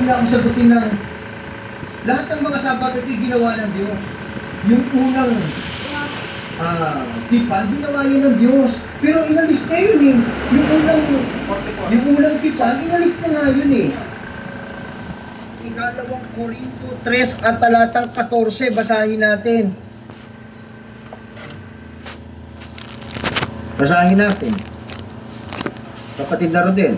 na akong sagutin ng lahat ng mga Sabat ay ginawa ng Diyos. Yung unang tipan, ginawa yun ng Diyos. Pero inalis na yun eh. Yung unang tipan, inalis na nga yun eh. Ikalawang Korinto 3 at talatang 14, basahin natin. Basahin natin. Kapatid na Rodel.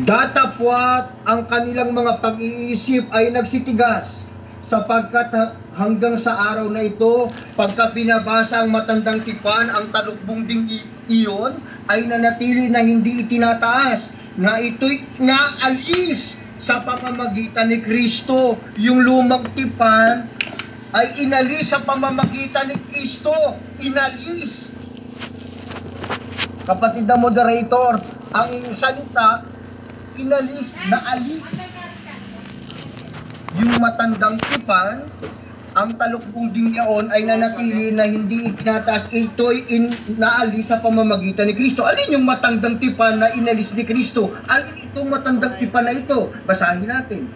Datapwat ang kanilang mga pag-iisip ay nagsitigas, sapagkat hanggang sa araw na ito, pagka binabasa ang matandang tipan, ang talukbong ding iyon ay nanatili na hindi itinataas, na ito'y naalis sa pamamagitan ni Kristo. Yung lumang tipan ay inalis sa pamamagitan ni Kristo. Inalis. Kapatid na moderator, ang salita, inalis, naalis. Yung matandang tipan, ang talukbong din yaon ay nanatili na hindi itinataas. Ito'y naalis sa pamamagitan ni Kristo. Alin yung matandang tipan na inalis ni Kristo? Alin itong matandang tipan na ito? Basahin natin.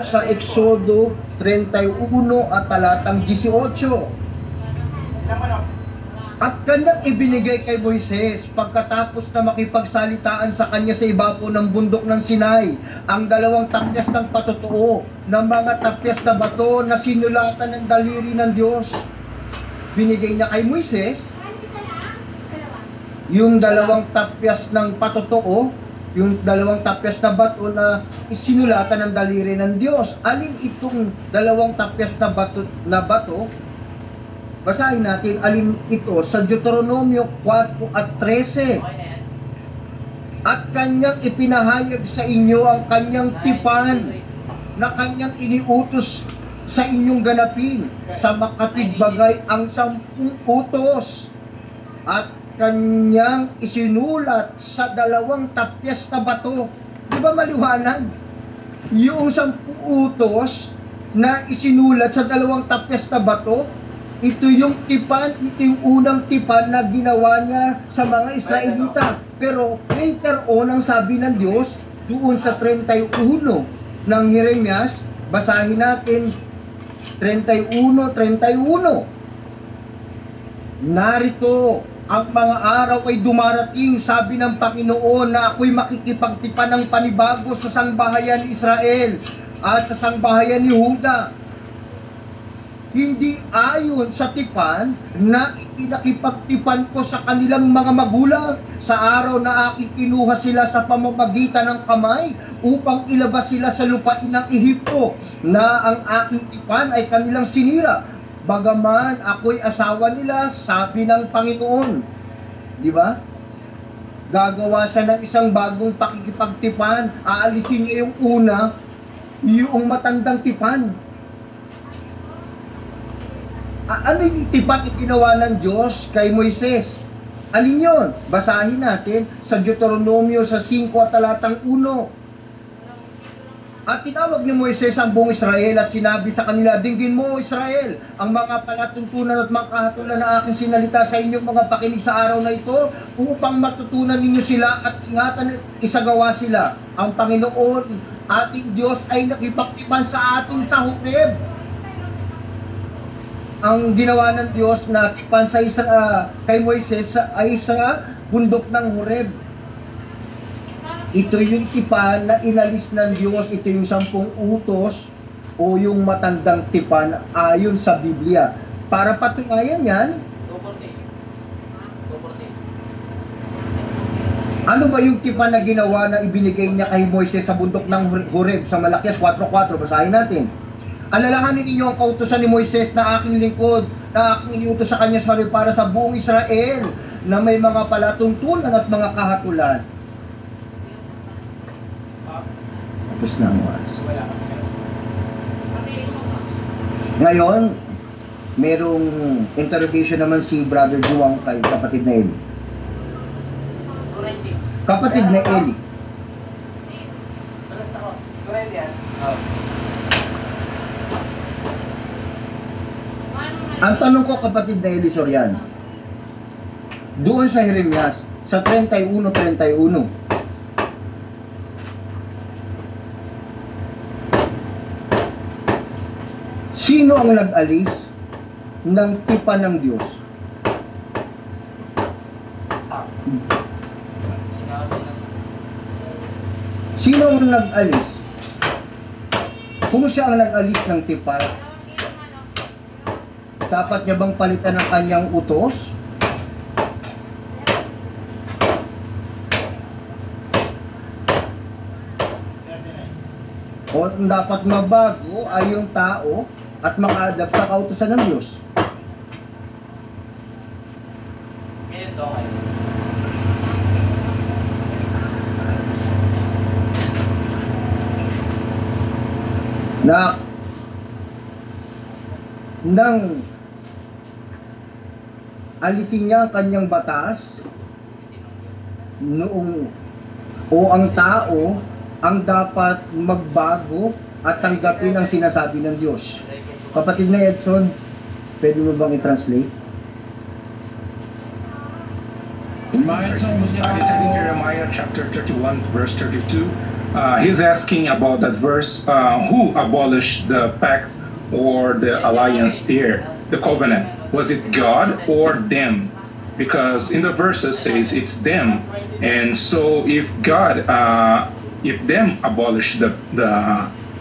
Sa Exodo 31 at talatang 18. At kanyang ibinigay kay Moises pagkatapos na makipagsalitaan sa kanya sa ibabaw ng bundok ng Sinai ang dalawang tapyas ng patotoo ng mga tapyas na bato na sinulatan ng daliri ng Diyos. Binigay niya kay Moises yung dalawang tapyas ng patotoo, yung dalawang tapyas na bato na isinulatan ng daliri ng Diyos. Alin itong dalawang tapyas na bato? Basahin natin alin ito sa Deuteronomio 4 at 13. At kanyang ipinahayag sa inyo ang kanyang tipan na kanyang iniutos sa inyong ganapin sa makatigbagay ang 10 utos. At kanyang isinulat sa dalawang tapyas na bato. Di ba maliwanag? Yung 10 utos na isinulat sa dalawang tapyas na bato, ito yung tipan, ito yung unang tipan na ginawa niya sa mga Israelita. Pero later on, ang sabi ng Diyos, doon sa 31 ng Jeremias, basahin natin 31. Narito, ang mga araw ay dumarating, sabi ng Panginoon, na ako'y makikipagtipan ng panibago sa sangbahayan ni Israel at sa sangbahayan ni Huda. Hindi ayon sa tipan na ipinakipagtipan ko sa kanilang mga magulang sa araw na aking kinuha sila sa pamamagitan ng kamay upang ilabas sila sa lupain ng Ehipto, na ang aking tipan ay kanilang sinira. Bagaman ako'y asawa nila, sabi ng Panginoon. Di ba? Gagawa siya ng isang bagong pakikipagtipan. Aalisin niya yung una, yung matandang tipan. Ano yung tipan ginawa ng Diyos kay Moises? Alin yun? Basahin natin sa Deuteronomio sa 5 at talatang 1. At tinawag ni Moises ang buong Israel at sinabi sa kanila, dinggin mo Israel, ang mga palatuntunan at mga kahatulan na aking sinalita sa inyong mga pakinig sa araw na ito, upang matutunan ninyo sila at ingatan at isagawa sila. Ang Panginoon, ating Diyos, ay nakipagtipan sa atin sa Horeb. Ang ginawa ng Diyos na tipan sa kay Moises ay sa bundok ng Horeb. Ito yung tipan na inalis ng Diyos. Ito yung 10 utos o yung matandang tipan ayon sa Biblia. Para patunayan yan, ano ba yung tipan na ginawa na ibinigay niya kay Moises sa bundok ng Horeb sa Malakias 4:4? Basahin natin. Alalahanin ninyo ang kautusan ni Moises na aking lingkod, na aking iniutos sa kanya sa para sa buong Israel, na may mga palatuntunan at mga kahatulan. Tapos na ang oras. Ngayon, merong interrogation naman si Brother Juwang kay kapatid na Eli. Kapatid na Eli. Ang tanong ko, kapatid na Eli Soriano, doon sa Jeremias, sa 31:31, Sino ang nag-alis ng tipan ng Diyos? Sino ang nag-alis? Kung siya ang nag-alis ng tipan, dapat niya bang palitan ang kanyang utos? O dapat mabago ay yung tao at maka-adapt sa kautusan ng Diyos? Na nang alisin niya ang kanyang batas noong o ang tao ang dapat magbago at tanggapin ang sinasabi ng Diyos. Kapatid na Edson, pwede mo bang i-translate? In Jeremiah chapter 31 verse 32, he's asking about that verse, who abolished the pact or the alliance there, the covenant? Was it God or them? Because in the verses says it's them, and so if God, if them abolish the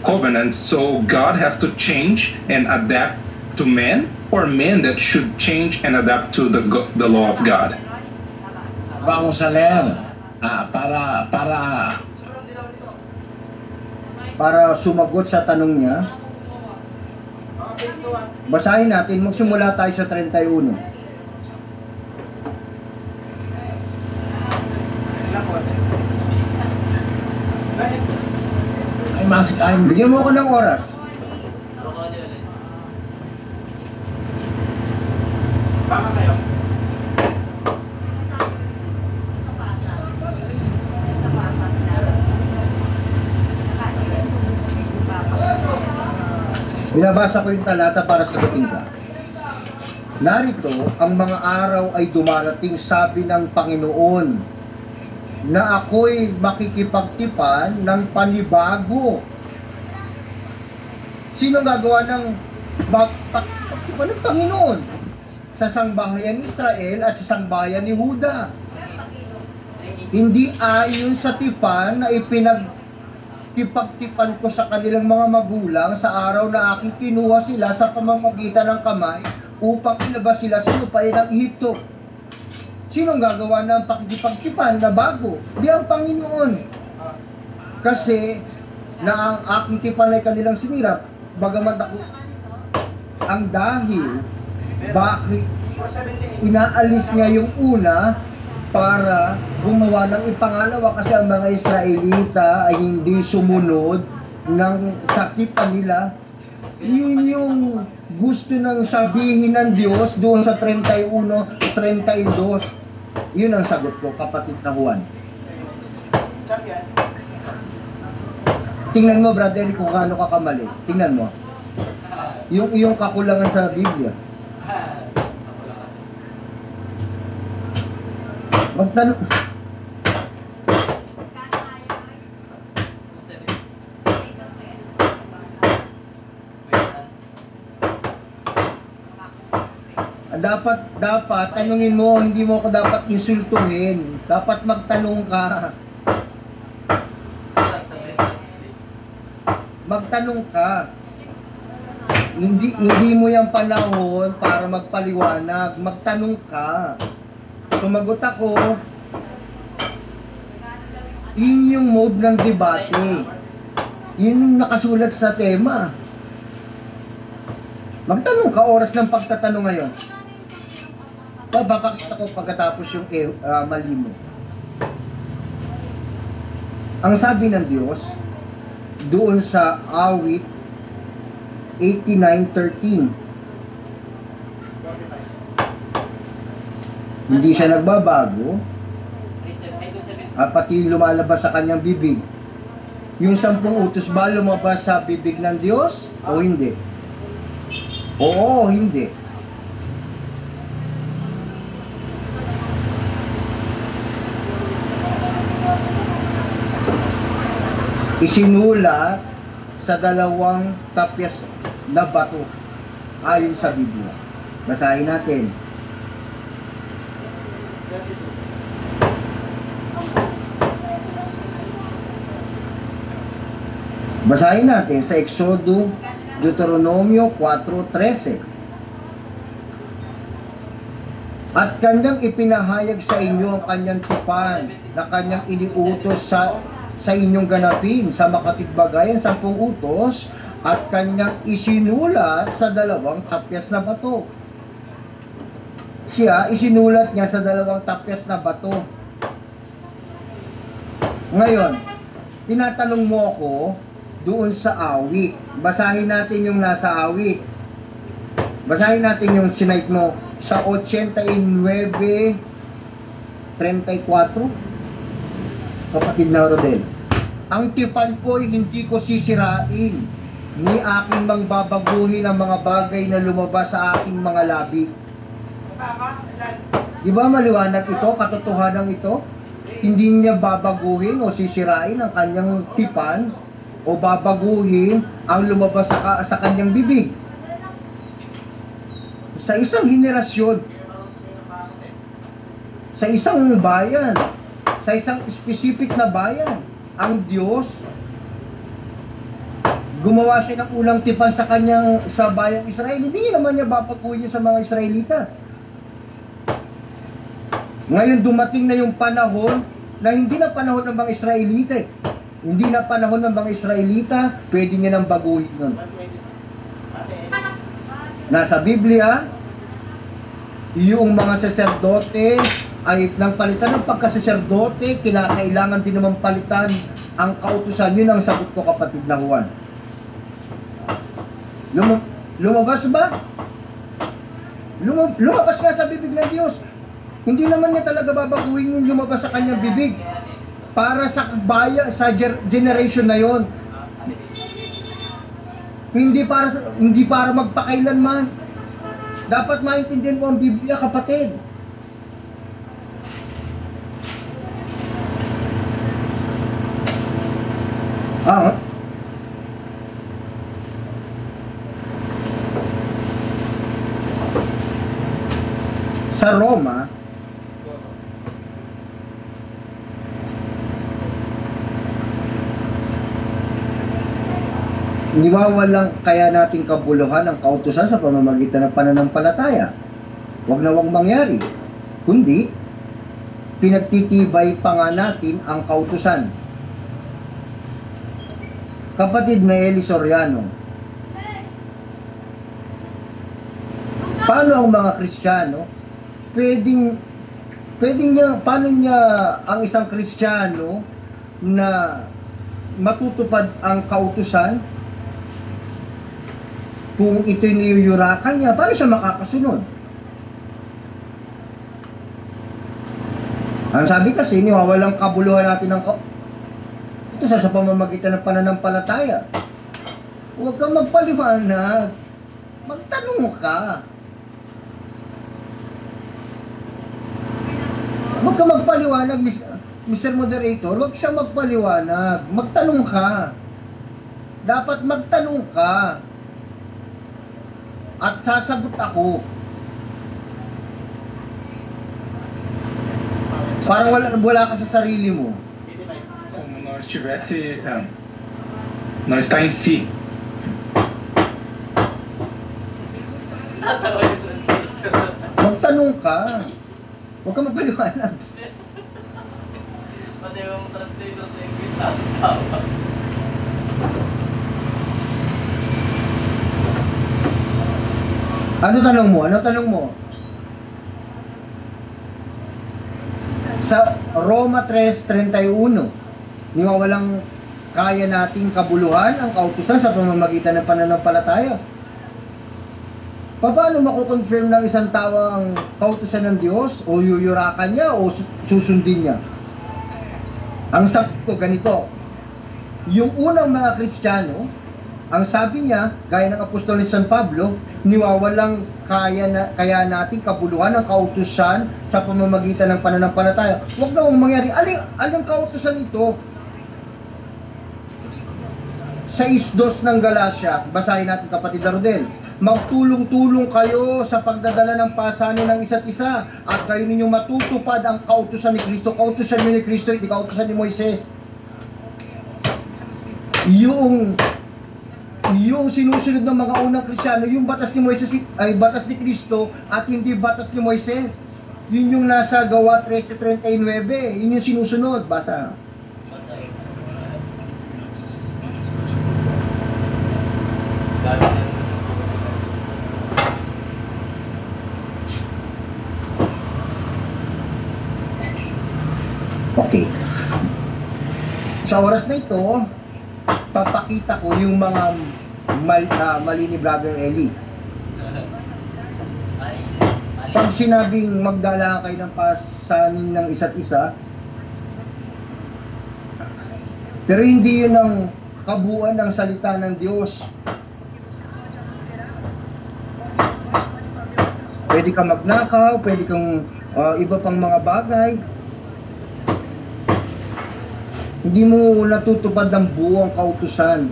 covenant, so God has to change and adapt to men, or men that should change and adapt to the law of God. Vamos a leer Para sumagot sa tanong niya, basahin natin, magsimula tayo sa 31. Bigyan mo ako ng oras. Binabasa ko yung talata para sagutin ka. Narito, ang mga araw ay dumarating, sabi ng Panginoon, na ako'y makikipagtipan ng panibago. Sino gagawa ng pagtipan ng Panginoon? Sa sangbahayan ni Israel at sa sangbahayan ni Huda. Hindi ayon sa tipan na ipagtipan ko sa kanilang mga magulang sa araw na aking kinuha sila sa pamamagitan ng kamay upang ilabas sila sa lupain ng Ehipto. Sinong gagawa ng pakikipagtipan na bago? Di ang Panginoon. Kasi na ang aking tipan ay kanilang sinirap, bagamat ako ang dahil bakit inaalis niya yung una para gumawa ng ipangalawa, kasi ang mga Israelita ay hindi sumunod ng sakipan nila. Yun yung gusto ng sabihin ng Diyos doon sa 31, 32. Yun ang sagot ko, kapatid na Juan. Tingnan mo, brother, kung gaano ka kamali. Tingnan mo. Yung iyong kakulangan sa Biblia. Magtanong. Dapat tanungin mo, hindi mo ako dapat insultuhin. Dapat magtanong ka. Magtanong ka. Hindi mo yung panahon para magpaliwanag. Magtanong ka. Sumagot ako. Yun yung mode ng debate. Yun yung nakasulat sa tema. Magtanong ka, oras ng pagtatanong ngayon. Babakita ko pagkatapos yung mali mo. Ang sabi ng Diyos, doon sa awit 89:13, hindi siya nagbabago, pati lumalabas sa kanyang bibig. Yung 10 utos ba lumabas sa bibig ng Diyos o hindi? Oo, hindi. Isinulat sa 2 tapyas na bato ayon sa Biblia. Basahin natin. Basahin natin sa Exodo, Deuteronomio 4:13. At kanyang ipinahayag sa inyo ang kanyang tipan na kanyang iniutos sa inyong ganapin sa makatigbagayan 10 utos at kanyang isinulat sa 2 tapyas na bato. Siya, isinulat niya sa 2 tapyas na bato. Ngayon, tinatanong mo ako doon sa awit. Basahin natin yung nasa awit. Basahin natin yung sinight mo sa 89:34. Kapatid na Rodel. Ang tipan ko ay hindi ko sisirain, ni aking mangbabaguhin ang mga bagay na lumabas sa aking mga labi. Di ba maliwanag ito, katotohanan ito? Hindi niya babaguhin o sisirain ang kanyang tipan o babaguhin ang lumabas sa kanyang bibig. Sa isang henerasyon, sa isang bayan, sa isang specific na bayan, ang Diyos gumawa siya ng unang tipan sa bayang Israel. Hindi naman niya babaguhin niya sa mga Israelitas. Ngayon dumating na yung panahon na hindi na panahon ng mga Israelita. Hindi na panahon ng mga Israelita, pwede niya nang baguhin nun. Nasa Biblia, yung mga saserdote ay nang palitan ng pagkasaserdote, kinakailangan din naman palitan ang kautusan. Yun ang sagot ko, kapatid na Juan. Lumabas ba? Lumabas nga sa bibig ng Diyos. Hindi naman niya talaga babaguhin yung lumabas sa kanyang bibig para sa generation na yon. Hindi para magpakailanman. Dapat maintindihan mo ang Biblia, kapatid. Sa Roma, niwawalang kaya nating kabuluhan ang kautusan sa pamamagitan ng pananampalataya. Huwag nawang mangyari, kundi pinagtitibay pa nga natin ang kautusan. Kapatid na Eli Soriano, paano ang mga Kristiyano paano niya ang isang Kristiyano na matutupad ang kautusan kung ito'y niyuyurakan niya? Paano siya makakasunod? Ang sabi kasi, niwawalang kabuluhan natin ng ito sa pamamagitan ng pananampalataya. Huwag kang magpaliwanag. Magtanong ka. Huwag kang magpaliwanag, Mr. Moderator. Huwag siya magpaliwanag. Magtanong ka. Dapat magtanong ka. At sasagot ako. Parang wala ka sa sarili mo. Como nós estivesse, nós está em si. Magtanong ka. Huwag ka magpaliwanag. Pati yung translator sa English, tama. Ano tanong mo? Ano tanong mo? Sa Roma 3:31, niwawalang kaya nating kabuluhan ang kautusan sa pamamagitan ng pananampalataya. Paano makukonfirm ng isang tao ang kautusan ng Diyos? O yuyurakan niya o susundin niya? Ang sabi ko ganito, yung unang mga Kristiyano, ang sabi niya, gaya ng Apostol ni San Pablo, niwawalang kaya natin kabuluhan ang kautusan sa pamamagitan ng pananampalataya. Huwag na mangyari. Aling kautusan ito? 6:2 ng Galacia, basahin natin kapatid Rodel. Magtulong-tulong kayo sa pagdadala ng pasanin ng isa't isa at kayo ninyong matutupad ang kautusan ni Kristo. Kautusan ni Kristo, hindi kautusan ni Moises. Yung sinusunod ng mga unang Kristiyano, yung batas ni Moises ay batas ni Kristo at hindi batas ni Moises. Yun yung nasa Gawa 13:39, yun yung sinusunod. Basa. Okay. Sa oras na ito, papakita ko yung mga mali ni Brother Eli. Pag sinabing magdala kayo ng pasanin ng isa't isa, pero hindi yun ang kabuuan ng salita ng Diyos. Pwede kang magnakaw, pwede kang iba pang mga bagay. Hindi mo natutupad ng buong kautusan.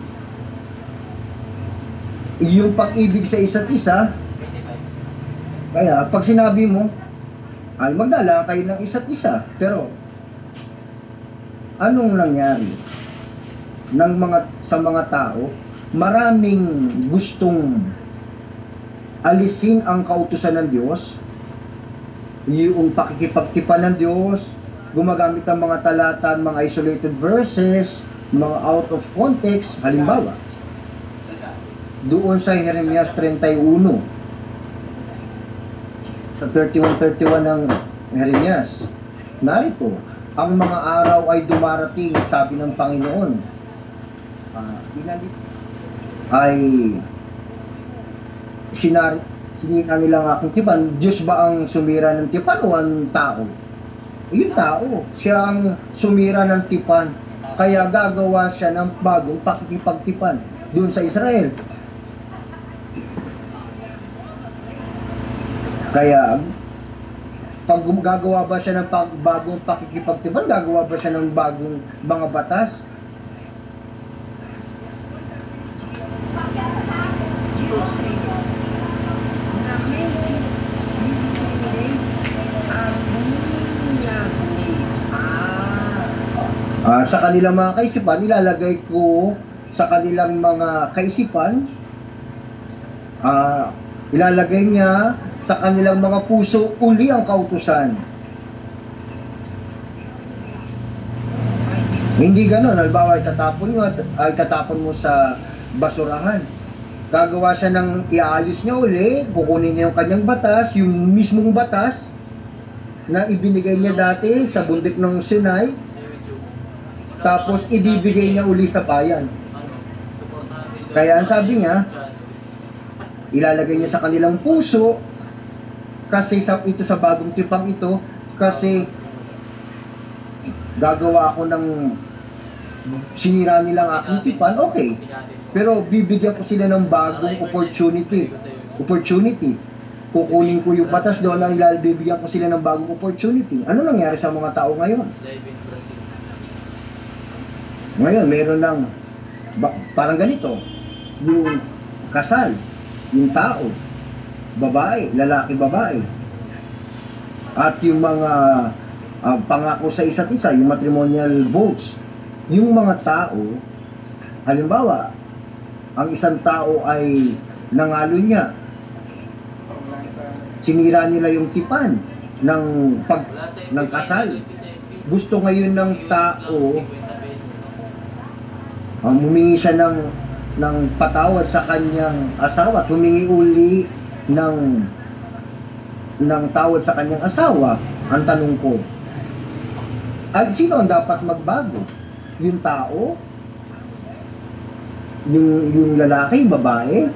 Yung pag-ibig sa isa't isa, kaya pag sinabi mo, ay magdala kayo ng isa't isa, pero anong nangyari sa mga tao? Maraming gustong alisin ang kautusan ng Diyos, yung pakikipagtipan ng Diyos, gumagamit ng mga talata, mga isolated verses, mga out of context. Halimbawa, doon sa Jeremias 31, sa 31:31 ng Jeremias, narito, ang mga araw ay dumarating, sabi ng Panginoon, sinira nila ang aking tipan. Diyos ba ang sumira ng tipan o ang tao? Yung tao, siya ang sumira ng tipan. Kaya gagawa siya ng bagong pakikipagtipan doon sa Israel. Kaya, pag gagawa ba siya ng bagong pakikipagtipan, gagawa ba siya ng bagong mga batas? Sa kanilang mga kaisipan, ilalagay ko sa kanilang mga kaisipan, ilalagay niya sa kanilang mga puso uli ang kautusan. Hindi gano'n. Halimbawa, itatapon mo sa basurahan. Gagawa siya ng iayos niya uli, kukunin niya yung kanyang batas, yung mismong batas na ibinigay niya dati sa bundok ng Sinai, tapos ibibigay niya uli sa bayan. Kaya ang sabi niya, ilalagay niya sa kanilang puso, kasi ito sa bagong tipang ito, kasi gagawa ako ng sinira nilang aking tipan, okay. Pero bibigyan ko sila ng bagong opportunity. Kukunin ko yung batas doon, bibigyan ko sila ng bagong opportunity. Ano nangyari sa mga tao ngayon? Ngayon, meron ng parang ganito, yung kasal, yung tao, babae, lalaki, babae. At yung mga pangako sa isa't isa, yung matrimonial vows. Yung mga tao, halimbawa, ang isang tao ay nangalo niya, sinira nila yung tipan ng kasal. Gusto ngayon ng tao, humingi siya ng patawad sa kanyang asawa at humingi uli ng tawad sa kanyang asawa. Ang tanong ko, sino ang dapat magbago? Yung tao? Yung lalaki, babae?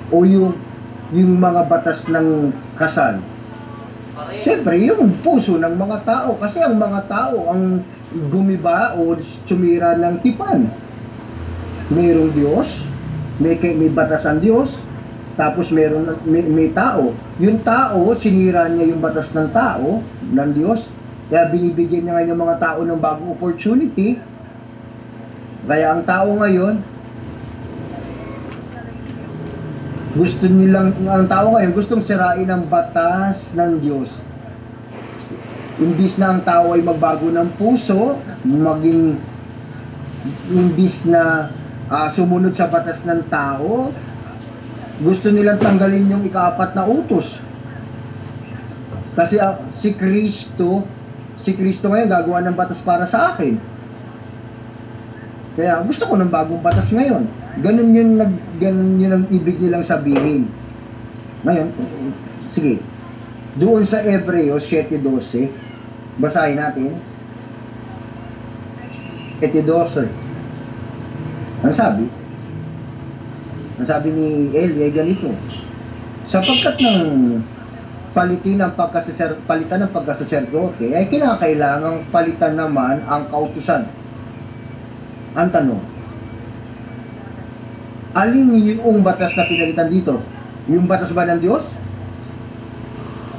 O yung mga batas ng kasal? Siyempre, yung puso ng mga tao. Kasi ang mga tao ang gumiba o sumira ng tipan. Mayroong Diyos, may batas ang Diyos, tapos may tao. Yung tao, sinira niya yung batas ng tao, ng Diyos, kaya binibigyan niya ngayon mga tao ng bagong opportunity. Kaya ang tao ngayon, Gusto nilang, ang tao ngayon, gustong sirain ang batas ng Diyos. Imbis na ang tao ay magbago ng puso, imbis na sumunod sa batas ng tao, gusto nilang tanggalin yung ika-4 na utos. Kasi si Kristo ngayon gagawa ng batas para sa akin. Kaya gusto ko ng bagong batas ngayon. Ganun yun ang ibig nilang sabihin. Ngayon, sige. Doon sa Hebreo 7:12, basahin natin. 7:12. Ano sabi? Ang sabi ni Eli ay ganito. Sapagkat ng palitan ng pagkasaserdote ay kinakailangang palitan naman ang kautusan. Ang tanong, alin yung batas na pinalitan dito? Yung batas ba ng Diyos?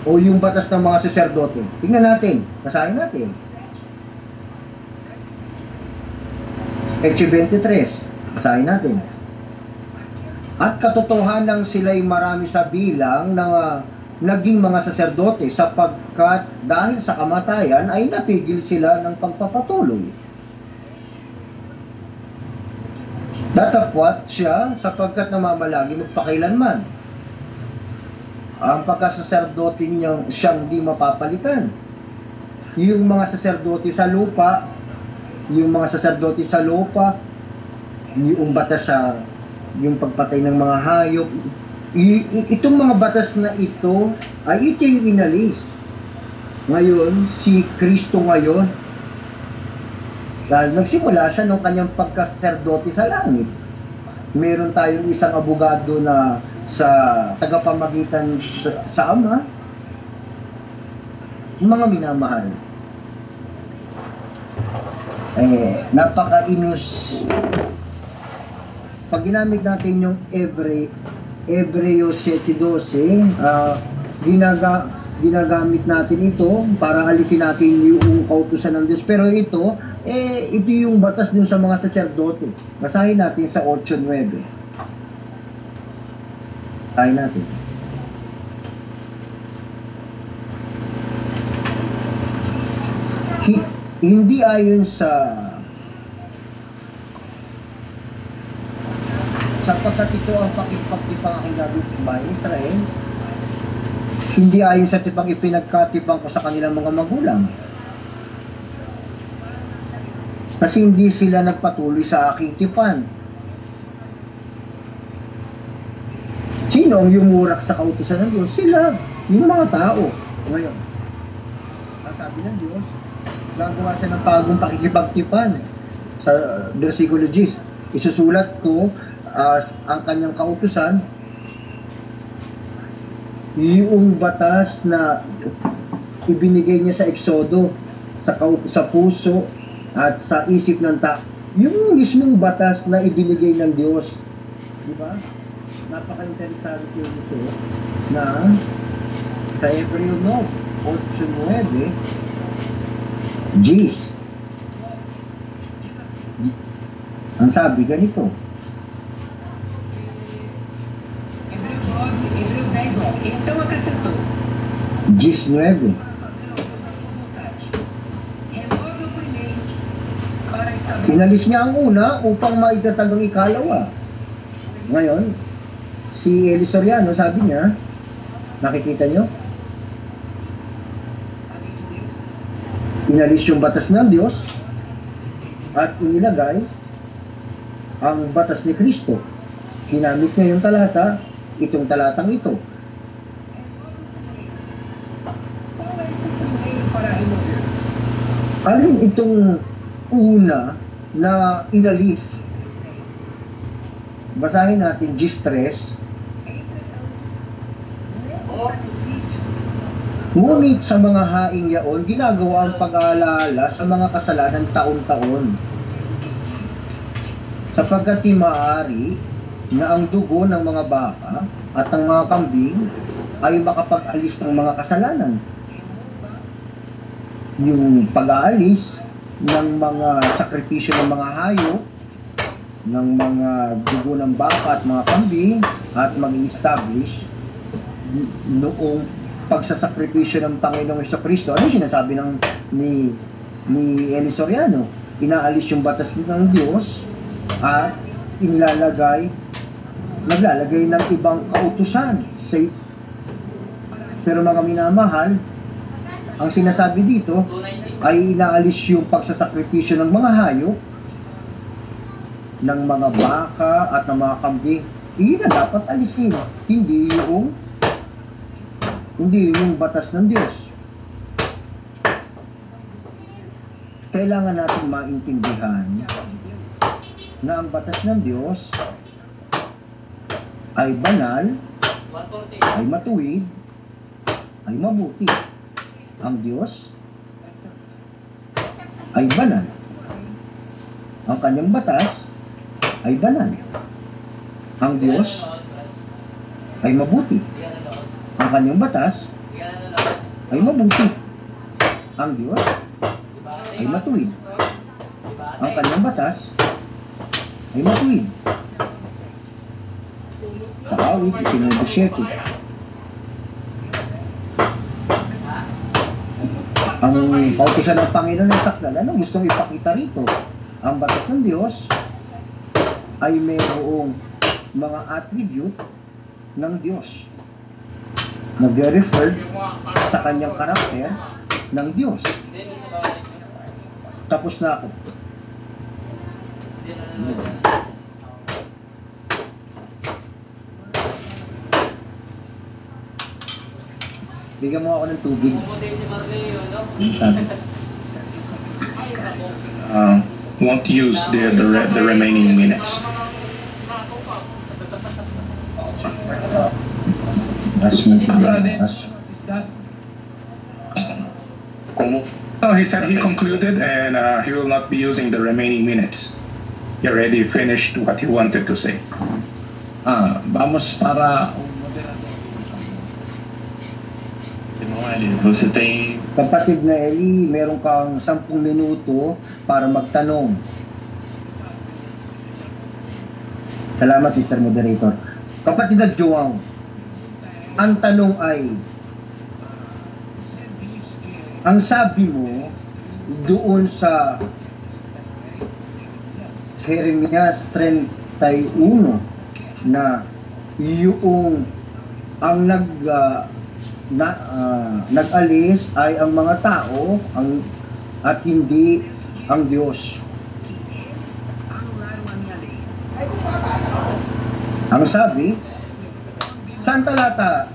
O yung batas ng mga saserdote? Tingnan natin, basahin natin. Hecho 23, basahin natin. At katotohanan sila'y marami sa bilang ng naging mga saserdote sapagkat dahil sa kamatayan ay napigil sila ng pagpapatuloy. Datapwat siya sapagkat namamalagi magpakailanman. Ang pagkasaserdote niyang siyang di mapapalitan. Yung mga saserdote sa lupa, yung batas sa yung pagpatay ng mga hayop, itong mga batas na ito ay ito yung inalis. Ngayon, si Kristo ngayon, dahil nagsimula siya nung kanyang pagkasaserdote sa langit. Meron tayong isang abogado na sa tagapamagitan sa Ama. Mga minamahal, napaka-inus. Pag ginamit natin yung Hebreo 7:12, ginagamit natin ito para alisin natin yung kautusan ng Diyos. Pero ito yung batas dun sa mga saserdote. Basahin natin sa 8:9. Basahin natin. Hindi ayon sapagkat ito ang pakipagtipang aking gagawin sa bahay Israel, hindi ayon sa tipang ipinagkatipang ko sa kanilang mga magulang. Kasi hindi sila nagpatuloy sa aking tipan. Sino ang yumurak sa kautusan ng Diyos? Sila, yung mga tao. Ngayon, ang sabi ng Diyos, gagawa siya ng bagong pakikipagtipan. Sa versikulo 10, isusulat ko ang kanyang kautusan, yung batas na ibinigay niya sa Eksodo, sa puso at sa isip ng tao. Yung mismong batas na ibinigay ng Diyos. Di ba? Napaka-interesante ito na sa Hebreo 8:9, Gis. Ang sabi ganito. Então acrescentou: Gis 9. Inalis niya ang una upang maitatag ang ikalawa. Ngayon, si Eli Soriano, sabi niya, nakikita niyo? Inalis yung batas ng Diyos at inilagay ang batas ni Kristo. Ginamit niya yung talata, itong talatang ito. Alin itong una na inalis? Basahin natin Gis 3. Ngunit sa mga haing yaon, ginagawa ang pag-aalala sa mga kasalanan taon-taon. Sapagkat di maaari na ang dugo ng mga baka at ang mga kambing ay makapag-alis ng mga kasalanan. Yung pag-aalis ng mga sakripisyo ng mga hayop, ng mga dugo ng baka at mga kambing at mag-establish noong pagsasakripisyo ng Panginoong Jesucristo. Ano yung sinasabi ni Eli Soriano? Inaalis yung batas ng Diyos at naglalagay ng ibang kautusan. Pero mga minamahal, ang sinasabi dito ay inaalis yung pagsasakripisyo ng mga hayop, ng mga baka at ng mga kambing. Iyon na dapat alisin, hindi yung batas ng Diyos. Kailangan natin maintindihan na ang batas ng Diyos ay banal, ay matuwid, ay mabuti. Ang Diyos ay banal. Ang kanyang batas ay banal. Ang Diyos ay mabuti. Ang kanyang batas ay mabuti. Ang Diyos ay matuwid. Ang kanyang batas ay matuwid. Sa awit 17. Ang pautusan ng Panginoon ay sakdal. Ano gustong ipakita rito? Ang batas ng Diyos ay mayroong mga attribute ng Diyos. Nag-refer sa kanyang karakter ng Diyos. Tapos na ako. Bigyan mo ako ng tubig. Sabi. Won't use the remaining minutes. So he said he concluded and he will not be using the remaining minutes. He already finished what he wanted to say. Vamos para Você tem Kapatid na Eli, meron kang 10 minuto para magtanong. Salamat, Mr. Moderator. Kapatid na Joao, ang tanong ay, ang sabi mo doon sa Jeremias 31 na yung ang nag-alis ay ang mga tao at hindi ang Diyos. Ang sabi, saan talata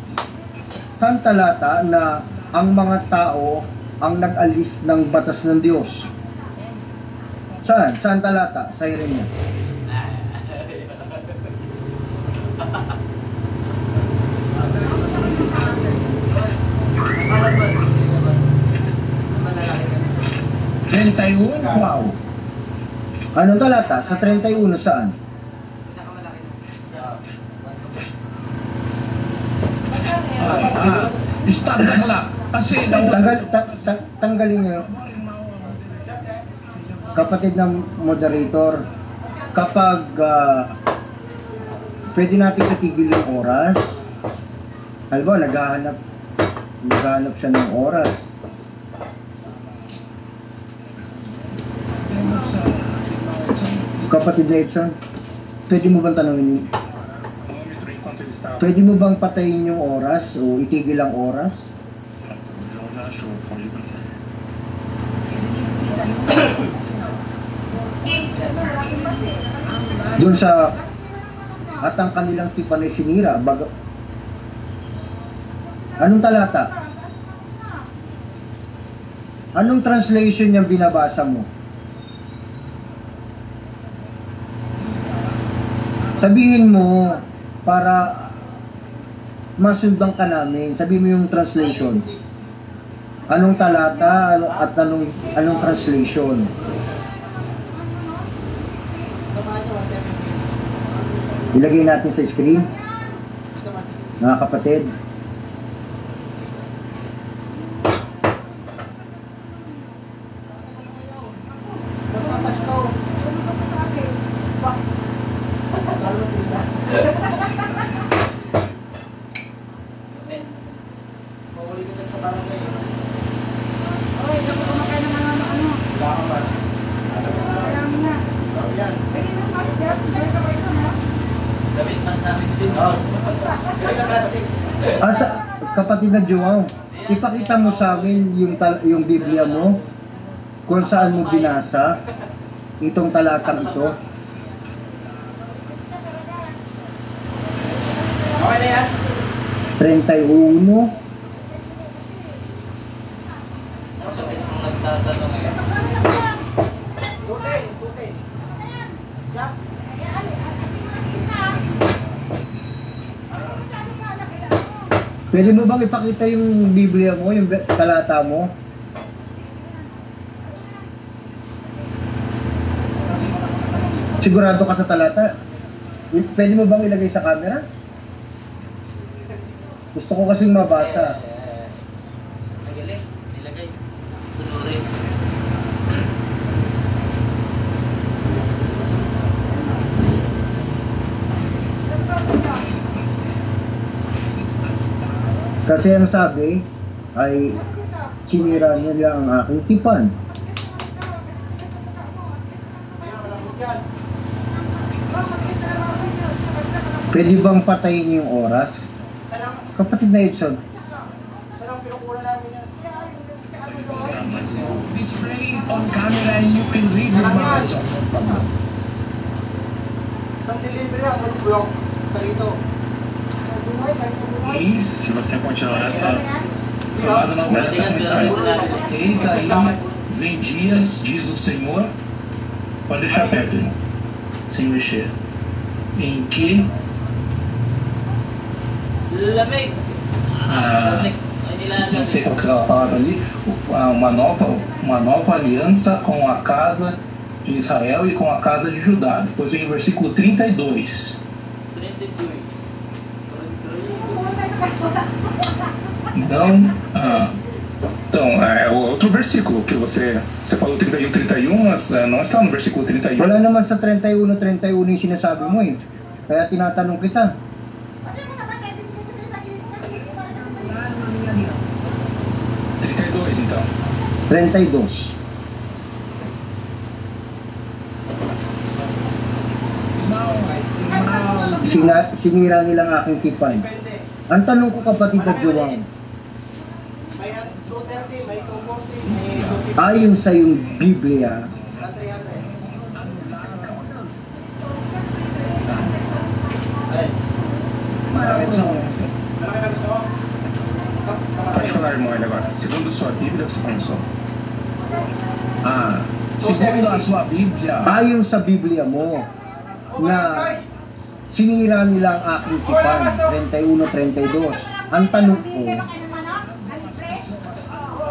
na ang mga tao ang nag-alis ng batas ng Diyos? Saan talata? Sa Jeremias. wow. Anong talata? Sa 31 saan? Start lang lang. Kasi Tanggalin nyo. Kapatid ng moderator, kapag pwede natin itigil yung oras, halimbawa naghahanap siya ng oras. Kapatid na Edson, pwede mo bang tanongin, pwede mo bang patayin yung oras o itigil ang oras? Doon sa at ang kanilang tipan ay sinira. Anong talata? Anong translation yung binabasa mo? Sabihin mo para masundan ka namin. Sabihin mo yung translation. Anong talata at anong translation? Ilagay natin sa screen. Mga kapatid. Oy, dapat kumakain ng ano. Lakas. Kailangan mo na. Yan. Pwede na mas, Jeff. Pwede ka ba isa mo? Damit mas namin din. Kaya ka plastic. Kapatid na Joao, ipakita mo sa amin yung Biblia mo, kung saan mo binasa itong talatang ito. Okay na yan? 31. Damit kung nagtatanong eh. Tutin. Yan. Pwede mo bang ipakita yung Biblia mo, yung talata mo? Sigurado ka sa talata? Pwede mo bang ilagay sa camera? Gusto ko kasing mabasa. Ang galing. Nilagay. Sunurin. Kasi ang sabi ay sinira nila ang aking tipan. Pwede bang patayin yung oras? Kapatid na Edson, Saan ang pinukura namin yan? Display on camera and you will read your minds. Isang delivery ang bulok. Tarito. Se você continuar essa palavra, não vai estar mensagem. Eis aí vem dias, diz o Senhor, pode deixar perto, irmão, sem mexer, em que Lamig. Lamig. Ay, não sei qual que é a palavra ali, uma nova aliança com a casa de Israel e com a casa de Judá. Depois vem o versículo 32. 32. Então, é outro versículo que você falou 31, mas não está no versículo 31. wala naman sa 31 yung sinasabi mo eh. Kaya tinatanong kita. 32, então. 32. Sinira nilang aking tipan. Ang tanong ko kapatid na Joao, May 230, may 240, may 250. ayon sa yung Biblia, Malaki na gusto mo? Pode falar, irmão, ele agora. Segundo a sua Bíblia, você começou. Segundo a sua Bíblia, ayon sa Biblia mo, na sinira nila ang aking tipan, 31-32. Ang tanong ko,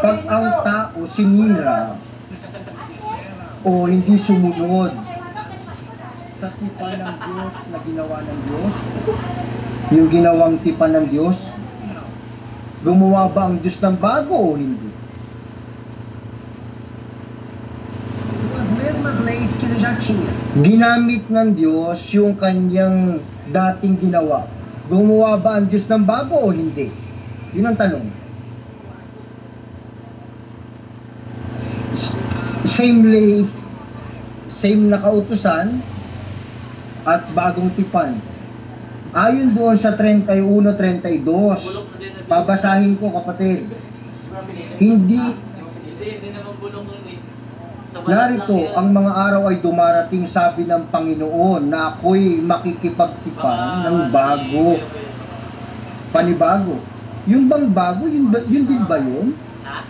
pag ang tao sinira o hindi sumunod sa tipan ng Diyos na ginawa ng Diyos, yung ginawang tipan ng Diyos, gumawa ba ang Diyos ng bago o hindi? As mesmas leis que ele já tinha. Ginamit ng Diyos yung kanyang dating ginawa. Gumawa ba ang Diyos ng bago o hindi? Yun ang tanong. Same lay, same na kautusan, at bagong tipan. Ayon doon sa 31-32, babasahin ko kapatid, hindi Hindi naman bulong yun eh. Sa balat narito lang yan. ang mga araw ay dumarating, sabi ng Panginoon, na ako'y makikipagtipan ng bago, panibago. Yung bang bago, yun din ba yun? Ha?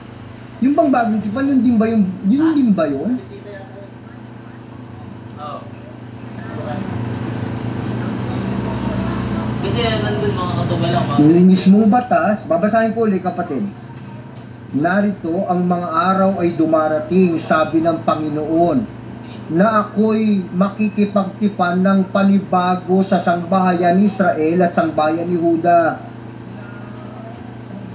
Yung bang bagong tipan, yun din ba yun? Yun din ba yun? Oo. Kasi nandun mga katubalang Yung mismong batas, babasahin ko ulit kapatid. Narito ang mga araw ay dumarating, sabi ng Panginoon, na ako'y makikipagtipan ng panibago sa sangbahayan ni Israel at sangbahayan ni Huda.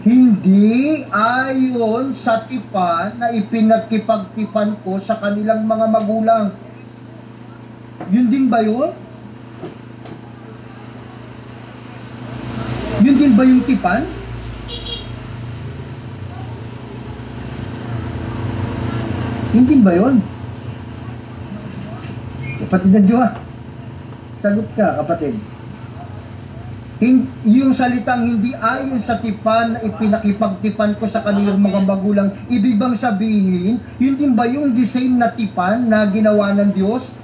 Hindi ayon sa tipan na ipinagkipagtipan ko sa kanilang mga magulang. Yun din ba yun? Yun din ba yung tipan? Hindi ba yun? Kapatid na Diyo, sagot ka, kapatid. Yung salitang hindi ayon sa tipan na ipinakipagtipan ko sa kanilang mga magulang, ibig bang sabihin, yun din ba yung the same na tipan na ginawa ng Diyos?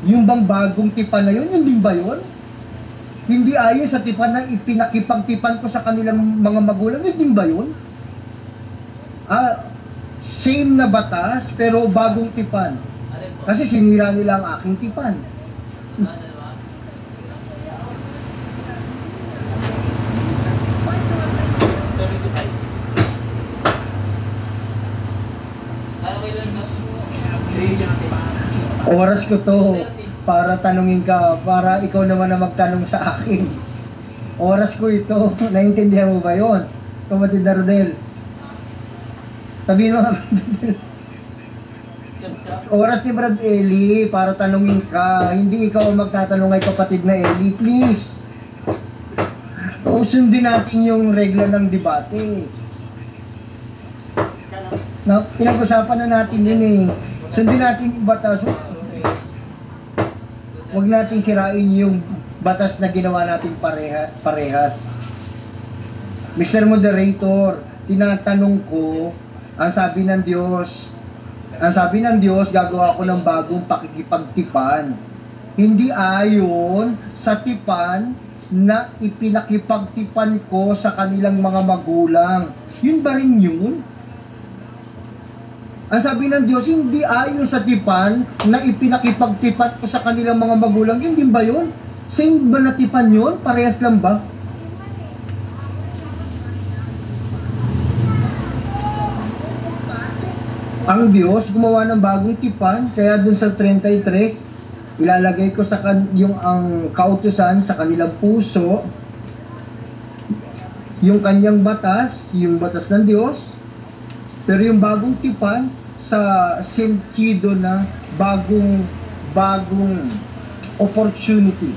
Yung bang bagong tipan na yun din ba yun? Hindi ayon sa tipan na ipinakipagtipan ko sa kanilang mga magulang, yun din ba yun? Same na batas, pero bagong tipan. Kasi sinira nila ang aking tipan. Oras ko to para tanungin ka, para ikaw naman na magtanong sa akin. Oras ko ito. Naiintindihan mo ba yun? Kapatid na Rodel. Sabihin mo, oras ni Brad Eli para tanungin ka. Hindi ikaw ang magtatanong ay kapatid na Eli. Please. Sundin natin yung regla ng debate. Pinag-usapan na natin yun eh. Sundin natin yung batas. Huwag natin sirain yung batas na ginawa natin parehas. Mr. Moderator, tinatanong ko, ang sabi ng Diyos, gagawa ko ng bagong pakikipagtipan. Hindi ayon sa tipan na ipinakipagtipan ko sa kanilang mga magulang. Yun ba rin yun? Ang sabi ng Diyos, hindi ayon sa tipan na ipinakipagtipan ko sa kanilang mga magulang. Yun din ba yun? Same ba na tipan yun? Parehas lang ba? Ang Diyos gumawa ng bagong tipan, kaya dun sa 33, ilalagay ko sa yung ang kautusan sa kanilang puso, yung kanyang batas, yung batas ng Diyos, pero yung bagong tipan sa sentido na bagong opportunity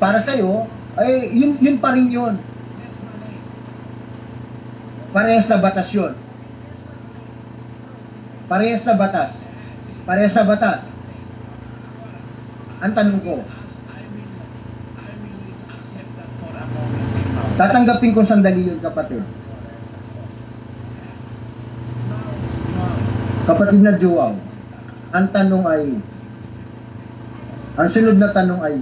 para sa'yo, ay yun pa rin yun. Parehas na batas yun. Parehas sa batas. Parehas sa batas. Ang tanong ko, tatanggapin ko sandali yun, kapatid. Kapatid na Joao, ang tanong ay, ang sunod na tanong ay,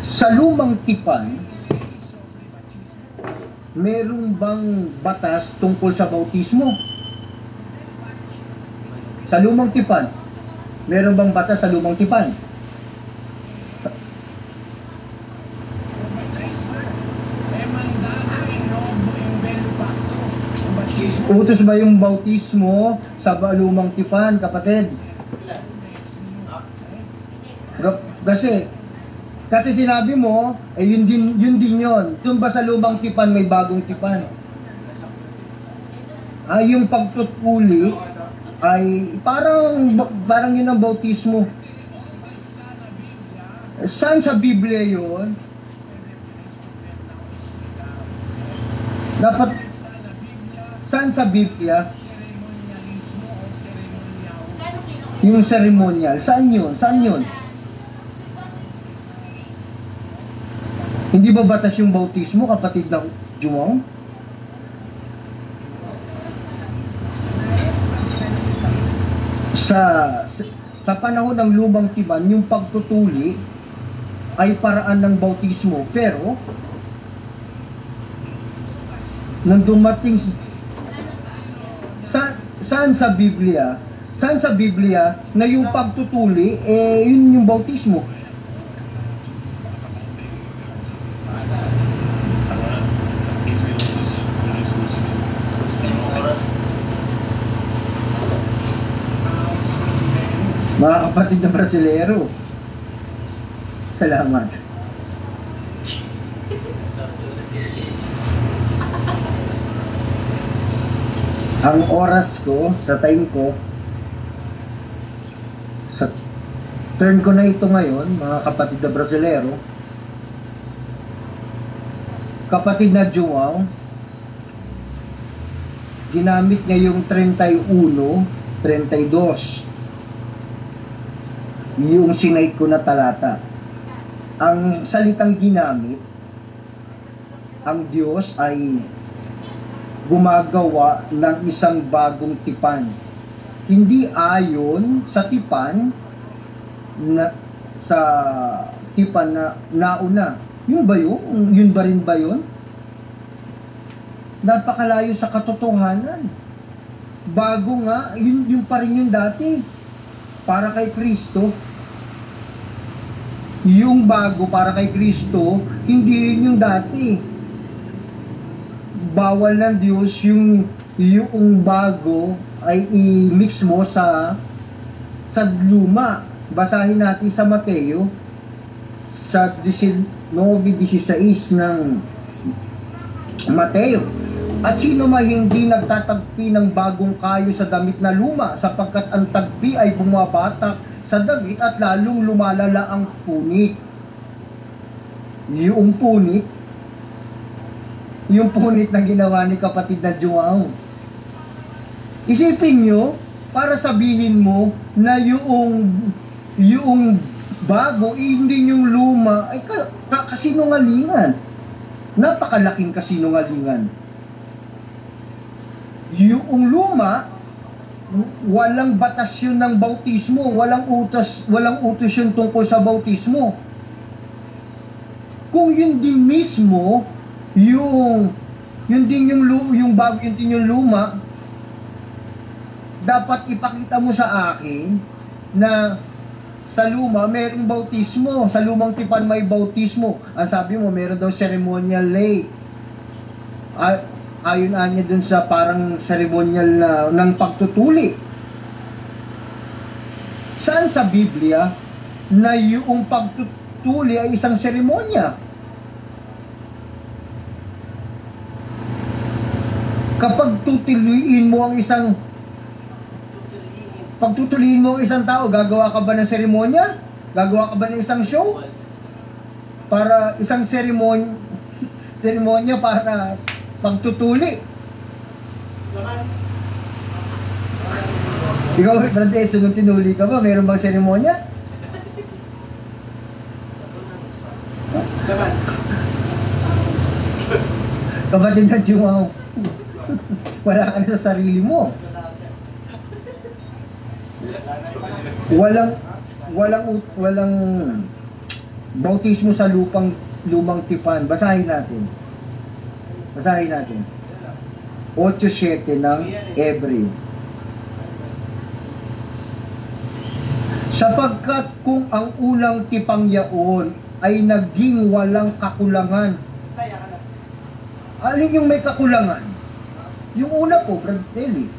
sa lumang tipan, merong bang batas tungkol sa bautismo? Sa lumang tipan, merong bang batas sa lumang tipan? Utos ba yung bautismo sa lumang tipan, kapatid? Kasi sinabi mo, yun din yun. Doon ba sa lumang tipan may bagong tipan? Yung pagtutuli ay parang yun ang bautismo. Saan sa Biblia yun? Saan sa Biblia? Yung ceremonial. Saan yun? Saan yun? Hindi ba batas yung bautismo, kapatid ng Jumong? Sa panahon ng lumang tipan, yung pagtutuli ay paraan ng bautismo. Pero, nang dumating saan sa Biblia na yung pagtutuli, yun yung bautismo? Mga kapatid na Brasilero, salamat. Ang oras ko, sa time ko, sa turn ko na ito ngayon, mga kapatid na Brasilero, kapatid na Joao, ginamit niya yung 31, 32. Yung sinay ko na talata. Ang salitang ginamit, ang Diyos ay gumagawa ng isang bagong tipan. Hindi ayon sa tipan na sa tipan na nauna. Yun ba yun? Yun ba rin ba yun? Napakalayo sa katotohanan. Bago nga, yun pa rin yung dati. Para kay Kristo. Yung bago para kay Kristo, hindi yun yung dati. Bawal ng Diyos yung bago ay i-mix mo sa luma. Basahin natin sa Mateo sa 19:16 ng Mateo. At sino man hindi nagtatagpi ng bagong kayo sa damit na luma, sapagkat ang tagpi ay bumabatak sa damit at lalong lumalala ang punit. Yung punit na ginawa ni kapatid na Joao. Isipin nyo, para sabihin mo na yung bago, hindi yung luma, ay kasinungalingan. Napakalaking kasinungalingan. Yung luma, walang batas yun ng bautismo, walang utos yun tungkol sa bautismo. Kung yun din mismo, yung bago, yun din yung luma, dapat ipakita mo sa akin na sa luma mayroong bautismo, sa lumang tipan may bautismo. Ang sabi mo, meron daw ceremonial lay. Ayon niya dun sa parang ceremonial ng pagtutuli. Saan sa Biblia na yung pagtutuli ay isang seremonya? Kapag tutuliin mo ang isang tao, gagawa ka ba ng seremonya? Gagawa ka ba ng isang show? Para isang seremonya para pagtutuli. Ikaw, Brad Edson, nung tinuli ka ba, meron bang seremonya? Kapatid na Joao, wala ka na sa sarili mo. Walang bautismo sa lumang tipan. Basahin natin. 8:7 ng Hebreo. Sapagkat kung ang unang tipang yaon ay naging walang kakulangan. Alin yung may kakulangan? Yung una po, Brad Eli.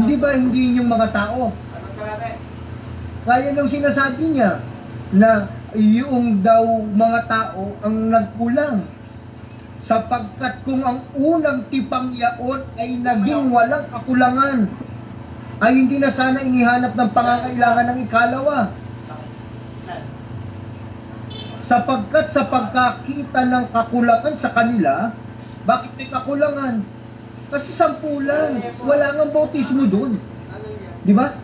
Hindi ba hindi yung mga tao? Kaya nung sinasabi niya na yung daw mga tao ang nagkulang. Sapagkat kung ang unang tipang yaon ay naging walang kakulangan, ay hindi na sana inihanap ng pangangailangan ng ikalawa. Sapagkat sa pagkakita ng kakulangan sa kanila, bakit may kakulangan? Kasi 10 lang, wala nga bautismo doon. Di ba?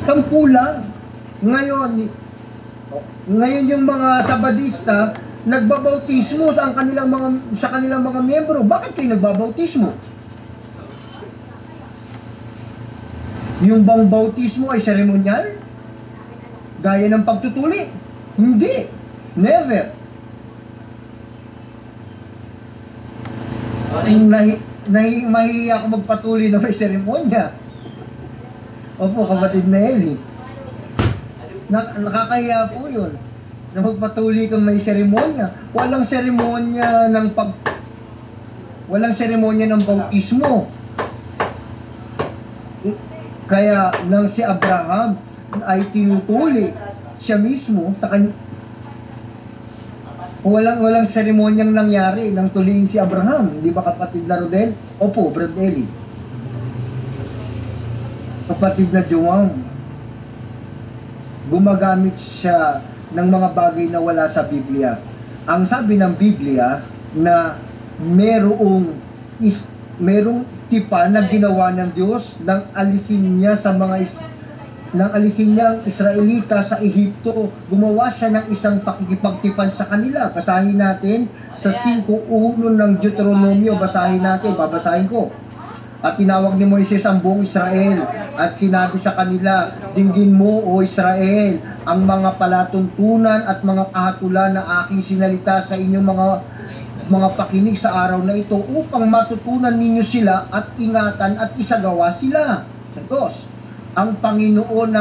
10 lang. Ngayon yung mga Sabadista nagbabautismo sa kanilang mga miyembro. Bakit kayo nagbabautismo? Yung bang bautismo ay seremonyal? Gaya ng pagtutuli? Hindi. Never. Mahihiya ako magpatuli na may seremonya. Opo, kapatid na Eli. Nakakahiya po yun. Na magpatuli kang may seremonya. Walang seremonya ng bautismo. Kaya nang si Abraham ay tinutuli siya mismo sa kanya. Walang seremonyang nangyari nang tuliin si Abraham. Hindi ba kapatid na Rodel? Opo, Brad Eli. Kapatid na Joao. Gumagamit siya ng mga bagay na wala sa Biblia. Ang sabi ng Biblia na merong tipan na ginawa ng Diyos nang alisin niya ang Israelita sa Ehipto. Gumawa siya ng isang pakikipagtipan sa kanila. Basahin natin sa 5:1 ng Deuteronomio. Babasahin ko. At tinawag ni Moises ang buong Israel at sinabi sa kanila, dinggin mo, O Israel, ang mga palatuntunan at mga kahatulan na aking sinalita sa inyong mga pakinig sa araw na ito upang matutunan ninyo sila at ingatan at isagawa sila. Dos, ang Panginoon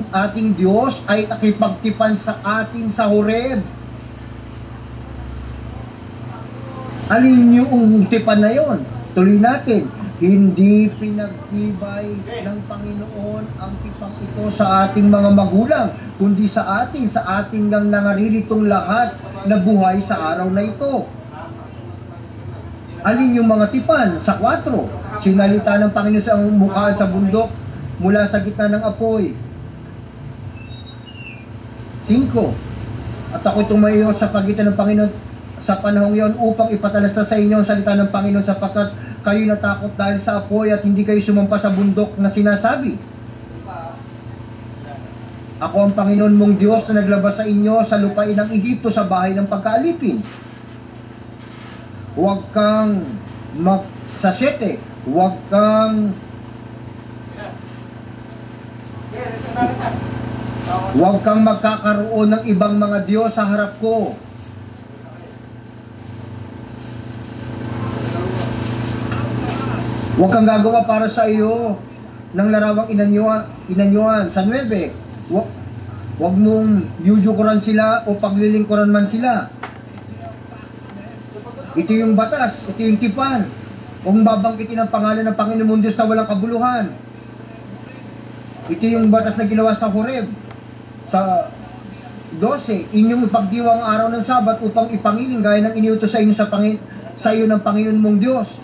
ating Diyos ay nakipagtipan sa atin sa Horeb. Alin yung tipan na yon? Tuloy natin. Hindi pinagtibay ng Panginoon ang tipang ito sa ating mga magulang, kundi sa ating nang nangarilitong lahat na buhay sa araw na ito. Alin yung mga tipan? Sa 4, sinalita ng Panginoon sa mukhaan sa bundok mula sa gitna ng apoy. 5, at ako'y tumayo sa pagitan ng Panginoon sa panahong iyon upang ipatalasa sa inyo ang salita ng Panginoon sapagkat kayo natakot dahil sa apoy at hindi kayo sumampa sa bundok na sinasabi. Ako ang Panginoon mong Diyos na naglabas sa inyo sa lupain ng Ehipto sa bahay ng pagkaalipin. Huwag kang sa 7, huwag kang magkakaroon ng ibang mga Diyos sa harap ko. Huwag kang gagawa para sa iyo ng larawang inanyuan. Sa 9, huwag mong yujukuran sila o paglilingkuran man sila. Ito yung batas, ito yung tipan. Kung babanggitin ang pangalan ng Panginoon mong Diyos na walang kabuluhan. Ito yung batas na ginawa sa Horeb. Sa 12, inyong ipagdiwang ang araw ng Sabat upang ipangiling gaya ng iniutos sa inyo sa iyo ng Panginoon mong Diyos.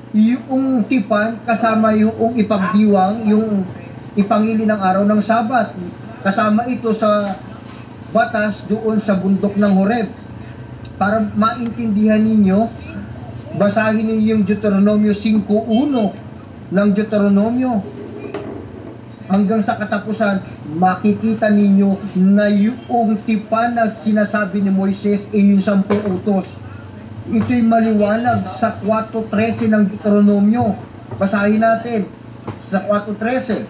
Yung tipan kasama yung ipagdiwang, yung ipangili ng araw ng Sabat. Kasama ito sa batas doon sa bundok ng Horeb. Para maintindihan ninyo, basahin ninyo yung Deuteronomio 5:1 ng Deuteronomio. Hanggang sa katapusan, makikita ninyo na yung tipan na sinasabi ni Moises ay yung 10 utos. Ito'y maliwanag sa 4:13 ng Deuteronomio. Basahin natin sa 4:13.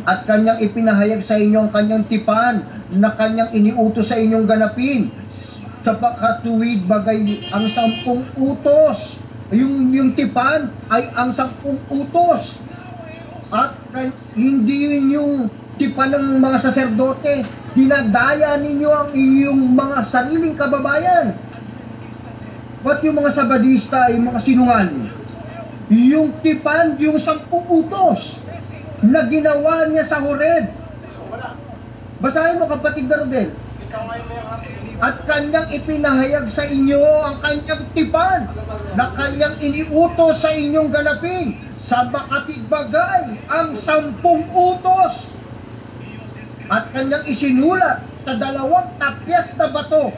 At kanyang ipinahayag sa inyo ang kanyang tipan na kanyang iniutos sa inyong ganapin sa pagkatuwid bagay ang 10 utos. Yung tipan ay ang 10 utos. At hindi yun yung tipan ng mga saserdote. Dinadaya ninyo ang iyong mga sariling kababayan. Ba't yung mga sabadista ay mga sinungaling? Yung tipan, yung 10 utos na ginawa niya sa Horeb. Basahin mo, kapatid na Rodel. At kanyang ipinahayag sa inyo ang kanyang tipan na kanyang iniutos sa inyong ganapin sa makatigbagay ang 10 utos. At kanyang isinulat sa 2 tapyas na bato.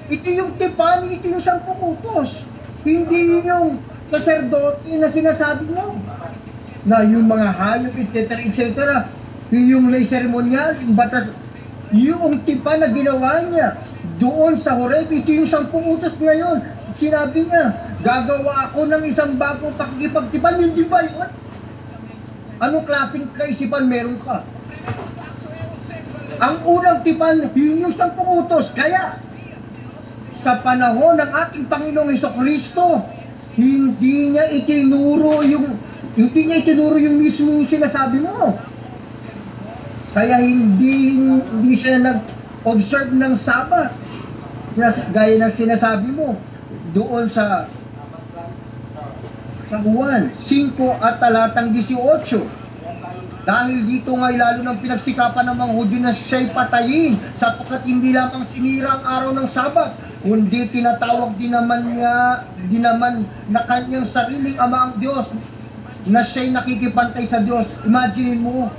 Ito yung tipan, ito yung 10 utos. Hindi yung saserdote na sinasabi mo. Na yung mga hayop, etc. Yung lay ceremonial, yung batas, yung tipan na ginawa niya doon sa Horeb, ito yung 10 utos ngayon. Sinabi niya, gagawa ako ng isang bagong pakikipagtipan. Yun di ba yun? Anong klaseng kaisipan meron ka? Ang unang tipan, yun yung 10 utos. Kaya, sa panahon ng ating Panginoong Hesukristo, hindi niya itinuro yung mismo sinasabi mo. Kaya hindi siya nag-observe ng Sabat. Gaya ng sinasabi mo doon sa Juan 5 at talatang 18. Dahil dito ngay lalo ng pinagsikapan ng mga Hudyo na siya'y patayin sapagkat hindi lamang sinira ang araw ng Sabat, kundi tinatawag din naman na kanyang sariling ama ang Diyos na siya'y nakikipantay sa Diyos. Imagine mo,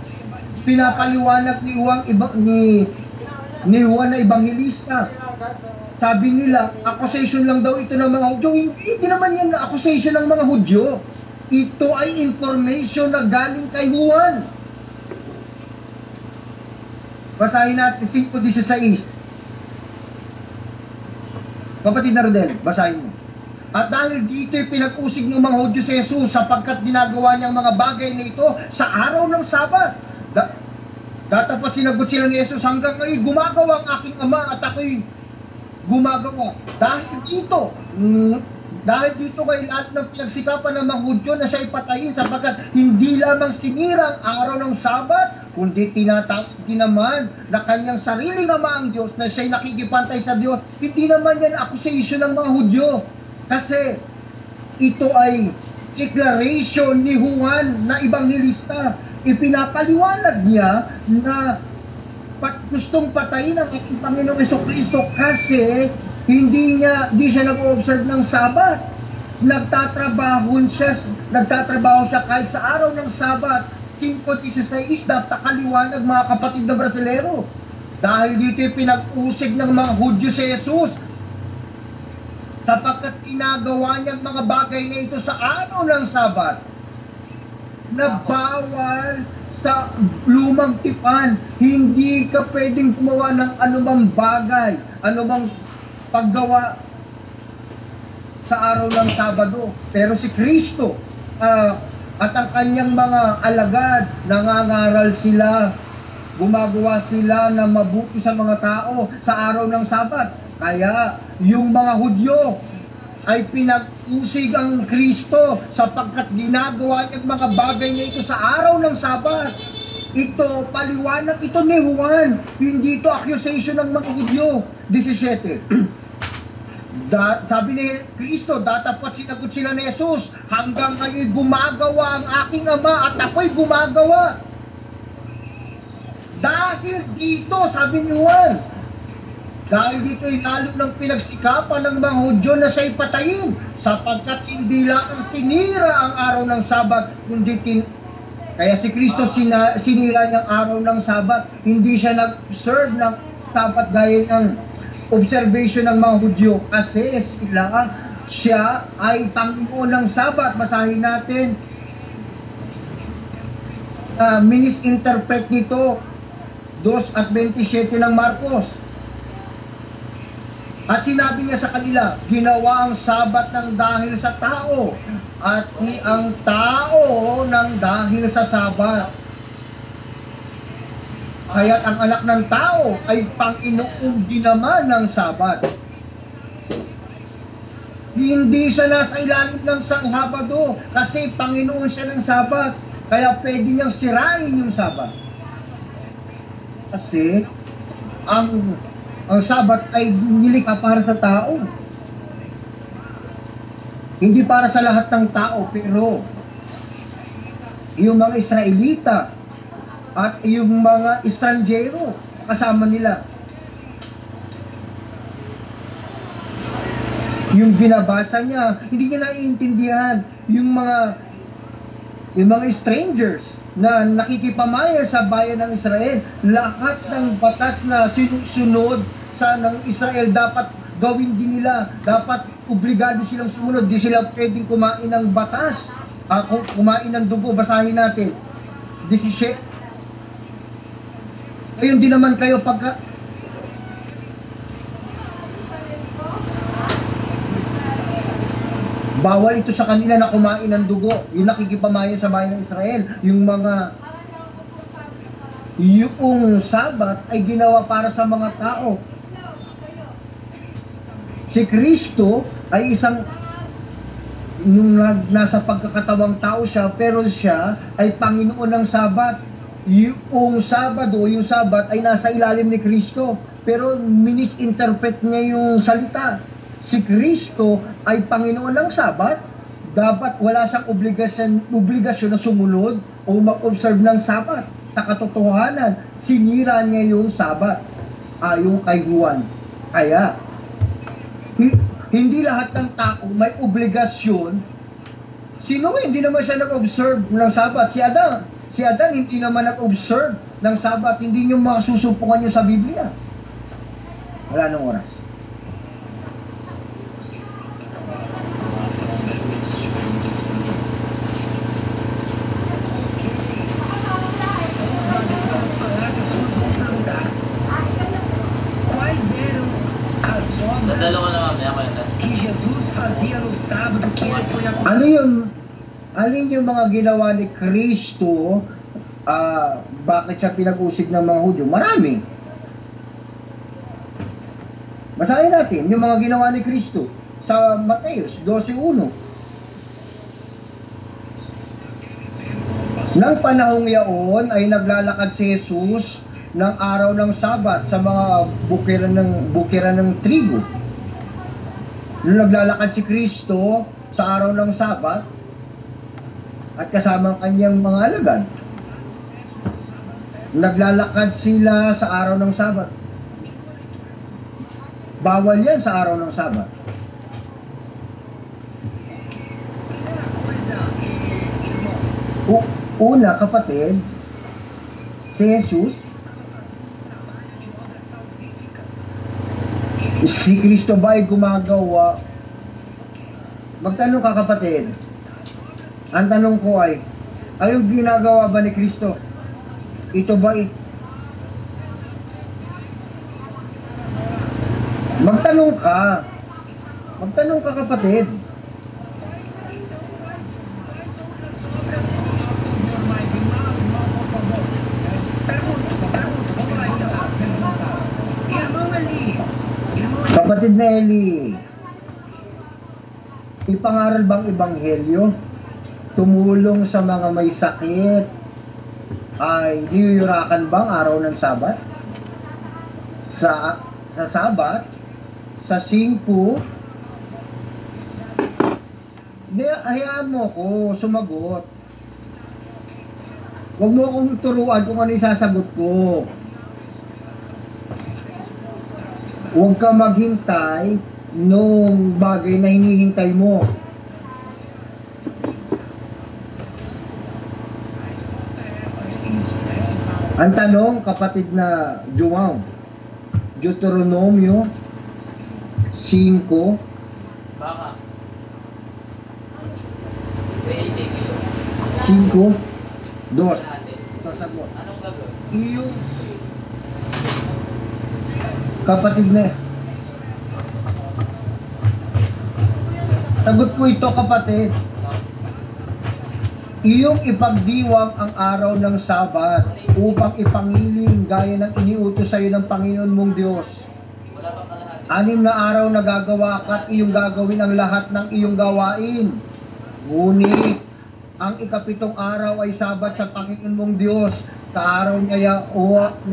pinapaliwanag ni ni Juan na Ebanghelista. Sabi nila, accusation lang daw ito ng mga Hudyo. Hindi naman yan accusation ng mga Hudyo. Ito ay information na galing kay Juan. Basahin natin 5:16. Kapatid na Rodel, basahin mo. At dahil dito'y pinag-usig ng mga Hudyo si Jesus sapagkat ginagawa niyang mga bagay na ito sa araw ng Sabat. Datapat sinagot sila ni Jesus, hanggang ngayon gumagawa ang aking Ama at ako'y gumagawa. Dahil dito kay lahat ng pinagsikapan ng mga Hudyo na siya ipatayin sapagkat hindi lamang sinira ang araw ng Sabat, kundi tinatawag din naman na kanyang sariling Ama ang Diyos, na siya'y nakikipantay sa Diyos. Hindi naman yan accusation ng mga Hudyo. Kasi ito ay declaration ni Juan na Ebanghelista. Ipinapaliwanag niya na gustong patayin ang ating Panginoong Jesucristo kasi hindi siya nag-observe ng Sabat. Nagtatrabaho siya kahit sa araw ng Sabat. 5:16 napakaliwanag, mga kapatid na Brasilero. Dahil dito pinag-usig ng mga Hudyo si Jesus sapagkat ginagawa niyang mga bagay na ito sa araw ng Sabat na bawal sa lumang tipan. Hindi ka pwedeng gumawa ng anumang bagay, anumang paggawa sa araw ng Sabado. Pero si Kristo at ang kanyang mga alagad, nangangaral sila, gumagawa sila na mabuti sa mga tao sa araw ng Sabat. Kaya yung mga Hudyo ay pinag-usig ang Kristo sapagkat ginagawa niyang mga bagay na ito sa araw ng Sabat. Ito, paliwanag ito ni Juan. Hindi ito accusation ng mga Hudyo. 17. Sabi ni Kristo, datapat sinagot sila ni Jesus, hanggang ngayon gumagawa ang aking Ama at ako'y gumagawa. Dahil dito, sabi ni Juan, dahil dito ay lalo ng pinagsikapan ng mga Hudyo na siya'y patayin sapagkat hindi lang sinira ang araw ng Sabat, kundi kaya si Kristo sinira niyang araw ng Sabat. Hindi siya nag-serve ng Sabat gaya ng observation ng mga Hudyo kasi siya ay Panginoon ng Sabat. Basahin natin, misinterpret nito 2:27 ng Marcos. At sinabi niya sa kanila, ginawa ang Sabat ng dahil sa tao at ang tao ng dahil sa Sabat. Kaya't ang anak ng tao ay Panginoon din naman ng Sabat. Hindi siya nasa ilalim ng Sabado kasi Panginoon siya ng Sabat. Kaya pwede niyang sirain yung Sabat. Kasi ang Sabat ay nilikha para sa tao. Hindi para sa lahat ng tao, pero yung mga Israelita at yung mga estranjero kasama nila. Yung binabasa niya, hindi niya naiintindihan. Yung mga strangers na nakikipamaya sa bayan ng Israel, lahat ng batas na sinusunod ng Israel dapat gawin din nila. Dapat obligado silang sumunod. Di sila pwedeng kumain ng batas, kumain ng dugo. Basahin natin 17. Ngayon din naman kayo pagka bawal ito sa kanila na kumain ng dugo. Yung nakikipamaya sa bayan ng Israel, yung Sabat ay ginawa para sa mga tao. Si Kristo ay nasa pagkakatawang tao siya, pero siya ay Panginoon ng Sabat. Yung Sabado, yung Sabat ay nasa ilalim ni Kristo, pero misinterpret niya yung salita. Si Kristo ay Panginoon ng Sabat, dapat wala siyang obligasyon na sumunod o mag-observe ng Sabat. Sa katotohanan, sinira niya yung Sabat ayon kay Juan. Kaya hindi lahat ng tao may obligasyon. Sino hindi naman siya nag-observe ng Sabat? Si Adan hindi naman nag-observe ng Sabat. Hindi niyo masusupukan niyo sa Biblia. Wala nang oras. Nas falácias suas, vamos perguntar: quais eram as Dadalo ko obras na mamaya ko yan. que Jesus fazia no sábado que ele foi Alin yung mga ginawa ni Kristo, bakit siya pinag-usig ng mga Hudyo? Marami. Basahin natin yung mga ginawa ni Kristo sa Mateus 12:1. Nang panahong yaon ay naglalakad si Jesus ng araw ng Sabat sa mga bukiran ng trigo. Nung naglalakad si Kristo sa araw ng Sabat at kasama ang kanyang mga alagad, naglalakad sila sa araw ng Sabat. Bawal yan sa araw ng Sabat. Una, kapatid, si Jesus, si Kristo ba ay gumagawa? Magtanong ka, kapatid. Ang tanong ko ay, anong ginagawa ba ni Kristo? Ito ba Magtanong ka. Magtanong ka, kapatid. Kapatid na Eli, ipangaral bang ebanghelyo? Tumulong sa mga may sakit ay niyuyurakan bang araw ng Sabat? Sa Sabat, sa 5, hindi, hayaan mo ko sumagot. Huwag mo akong turuan kung ano isasagot ko. Huwag ka maghintay nung bagay na hinihintay mo. Ang tanong, kapatid na João, Deuteronomio 5, Baka. 5, 2. Sasagot. Anong gagawin? Iyong kapatid na, sagot ko ito, kapatid. Iyong ipagdiwang ang araw ng Sabat upang ipangiling gaya ng iniutos sa iyo ng Panginoon mong Diyos. Wala pa kalahati. 6 na araw na gagawa ka at iyong gagawin ang lahat ng iyong gawain. Ngunit ang 7 araw ay Sabat sa Panginoon mong Diyos. Sa araw na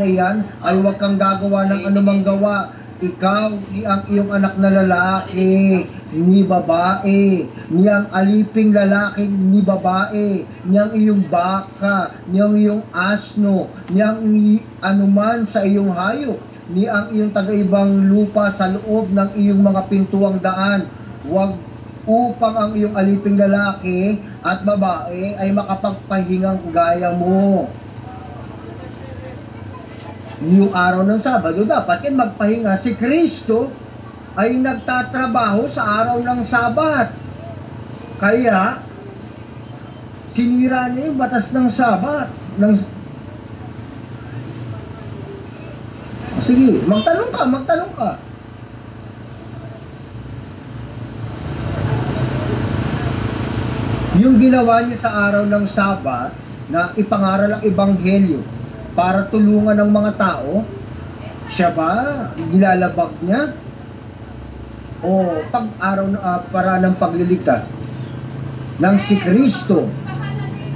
yan ay huwag kang gagawa ng anumang gawa. Ikaw, ni ang iyong anak na lalaki, ni babae, ni ang aliping lalaki, ni babae, ni ang iyong baka, ni ang iyong asno, ni ang anuman sa iyong hayop, ni ang iyong taga-ibang lupa sa loob ng iyong mga pintuang daan. Huwag upang ang iyong aliping lalaki at babae ay makapagpahingang gaya mo. Yung araw ng Sabado, dapat yan magpahinga. Si Kristo ay nagtatrabaho sa araw ng Sabat. Kaya, sinira niya yung batas ng Sabat. Sige, magtanong ka. Yung ginawa niya sa araw ng Sabat na ipangaral ang ebanghelyo para tulungan ng mga tao, siya ba nilalabag niya? O pag-araw para ng pagliligtas ng si Kristo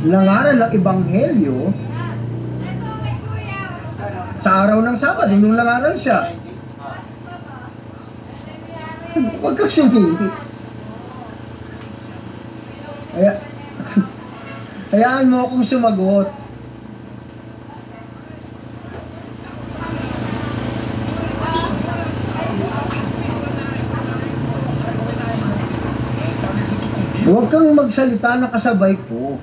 nangaral ng ebanghelyo sa araw ng Sabado nung nangaral siya? Huwag kang sumingit. Hayaan mo akong sumagot. Huwag kang magsalita na kasabay ko.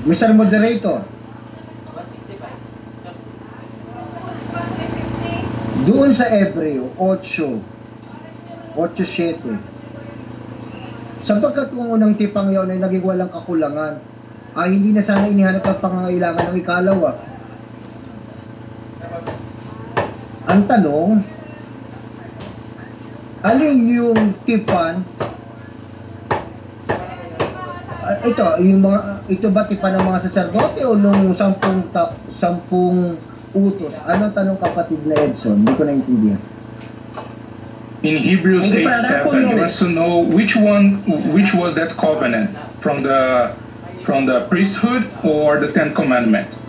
Mr. Moderator, 165. doon sa Hebreo 8:7, sapagkat kung unang tipang yon ay naging walang kakulangan, ay hindi na sana inihanap ang pangangailangan ng ikalawa. Ang tanong, alin yung tipan? Ito ba tipan ng mga saserdote o nung 10 utos? Anong tanong, kapatid na Edson? Hindi ko naintindihan. In Hebrews 8:7, he wants to know which was that covenant from the priesthood or the Ten Commandments.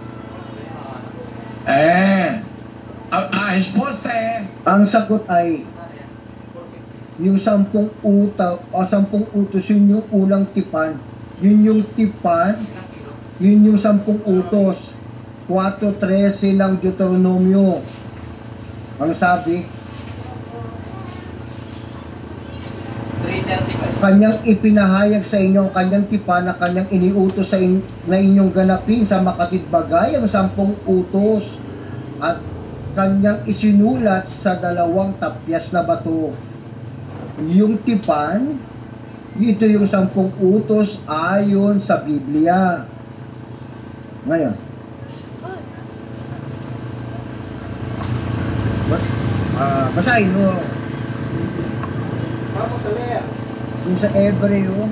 A esposa Ang sagot ay yung 10 utos, yun yung unang tipan. Yun yung tipan, yun yung 10 utos. 4:13 ng Deuteronomio. Ang sabi, 335. kanyang ipinahayag sa inyo ang kanyang tipan na kanyang iniutos na inyong ganapin sa makatidbagay ang 10 utos at kanyang isinulat sa 2 tapyas na bato. Yung tipan, ito yung 10 utos ayon sa Biblia. Ngayon, basahin mo Vamos a leer. yung sa Hebreo